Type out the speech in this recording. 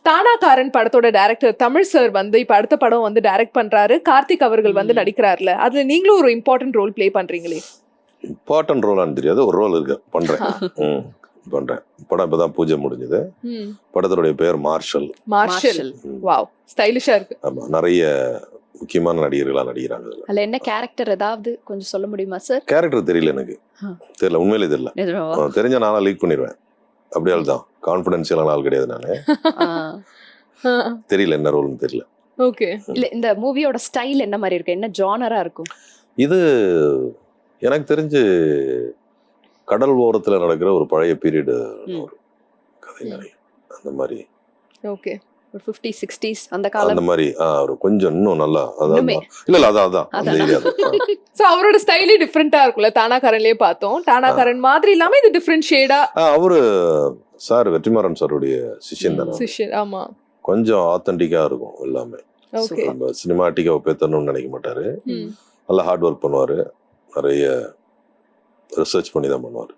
தானாகாரன் படத்தோட director Tamil sir வந்து இப்ப அடுத்த படம் வந்து டைரக்ட் பண்றாரு, கார்த்திக் அவர்கள் வந்து நடிக்கிறாருல, அதுல நீங்களும் ஒரு இம்பார்ட்டன்ட் ரோல் பிளே பண்றீங்களே. இம்பார்ட்டன்ட் ரோலான்னு தெரியாது, ஒரு ரோல் இருக்கு, பண்றேன். பண்றேன். படம் இப்பதான் பூஜை முடிஞ்சது. படத்தினுடைய பெயர் மார்ஷல். மார்ஷல். வாவ், ஸ்டைலிஷா இருக்கு. ஆமா, நிறைய முக்கியமான நடிகர்களா நடிக்கிறாங்க. அதுல என்ன கேரக்டர் ஏதாவது கொஞ்சம் சொல்ல முடியுமா சார்? கேரக்டர் தெரியல எனக்கு, தெரியல, உண்மையிலே தெரியல. தெரிஞ்ச நானா லீக் பண்ணிடுவேன், அப்படியே தான். கான்ஃபிடென்ஷியலான ஆள் கிடையாது நானு. தெரியல என்ன ரோல்னு தெரியல. ஓகே. இல்ல இந்த மூவியோட ஸ்டைல் என்ன மாதிரி இருக்கு, என்ன ஜானரா இருக்கும்? இது எனக்கு தெரிஞ்சு கடல் ஓரத்துல நடக்கிற ஒரு பழைய பீரியட் ஒரு கதை நிறைய அந்த மாதிரி. ஓகே. ஒரு 50s 60s அந்த காலம் அந்த மாதிரி. ஒரு கொஞ்சம் இன்னும் நல்லா அதான். இல்ல அதான் அந்த ஏரியா. சோ அவரோட ஸ்டைலே டிஃபரெண்டா இருக்கும்ல, தானாகாரன்லயே பார்த்தோம். தானாகாரன் மாதிரி இல்லாம இது டிஃபரெண்ட் ஷேடா. அவரு சார் வெற்றிமாறன் சாருடைய சிஷ்யன் தானே. சிஷ்யன், ஆமா. கொஞ்சம் ஆத்தென்டிக்கா இருக்கும் எல்லாமே. ஓகே. நம்ம சினிமாட்டிக்கா பேத்தணும்னு நினைக்க மாட்டாரு. நல்லா ஹார்ட் ஒர்க் பண்ணுவாரு, நிறைய ரிசர்ச் பண்ணி தான் பண்ணுவாரு.